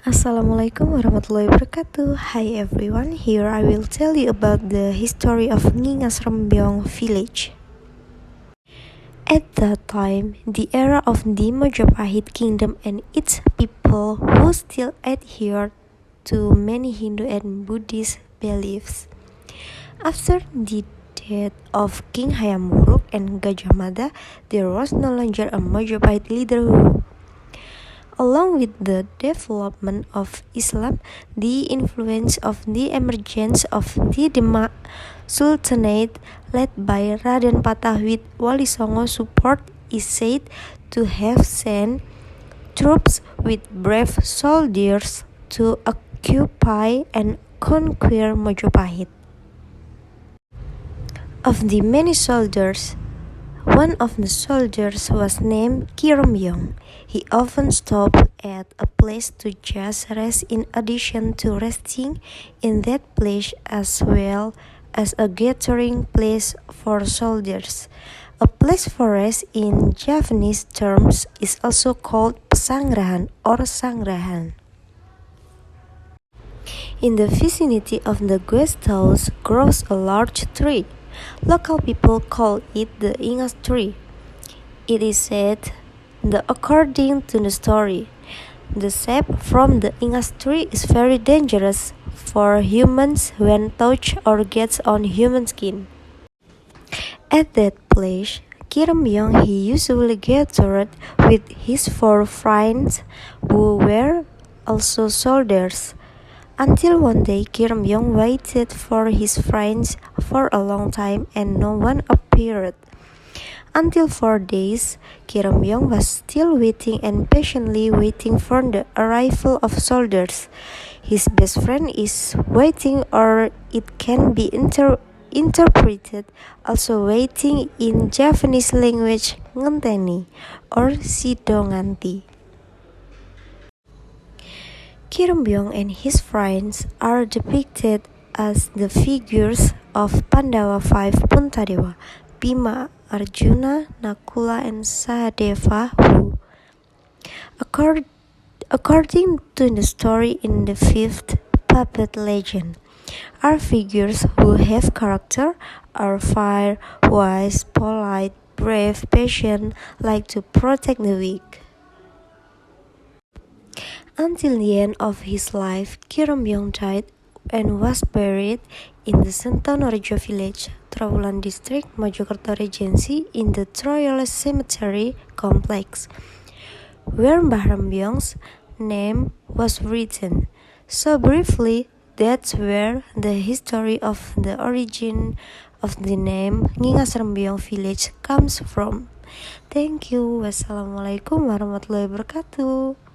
Assalamualaikum warahmatullahi wabarakatuh. Hi everyone, here I will tell you about the history of Ngingasrembyong village. At that time, the era of the Majapahit kingdom and its people who still adhered to many Hindu and Buddhist beliefs. After the death of King Hayam Wuruk and Gajah Mada, there was no longer a Majapahit leader who, along with the development of Islam, the influence of the emergence of the Demak Sultanate led by Raden Patah with Wali Songo support is said to have sent troops with brave soldiers to occupy and conquer Majapahit. Of the many soldiers, one of the soldiers was named Ngingasrembyong. He often stopped at a place to just rest in addition to resting in that place as well as a gathering place for soldiers. A place for rest in Javanese terms is also called pesanggrahan or sanggrahan. In the vicinity of the guest house grows a large tree. Local people call it the Ingas tree. It is said that according to the story, the sap from the Ingas tree is very dangerous for humans when touched or gets on human skin. At that place, Ngingasrembyong he usually gathered with his 4 friends who were also soldiers. Until one day, Ngingasrembyong waited for his friends for a long time and no one appeared. Until 4 days, Ngingasrembyong was still waiting and patiently waiting for the arrival of soldiers. His best friend is waiting, or it can be interpreted also waiting in Javanese language ngenteni or sidonganti. Ngingasrembyong and his friends are depicted as the figures of Pandawa 5 Puntadewa, Bhima, Arjuna, Nakula, and Sahadeva who, according to the story in the 5th puppet legend, are figures who have character, are fair, wise, polite, brave, patient, like to protect the weak. Until the end of his life, Ngingasrembyong died and was buried in the Sentonorejo village, Trawulan district, Mojokerto Regency, in the Troyes Cemetery complex, where Mbah Rembyong's name was written. So briefly, that's where the history of the origin of the name Ngingasrembyong village comes from. Thank you. Wassalamualaikum warahmatullahi wabarakatuh.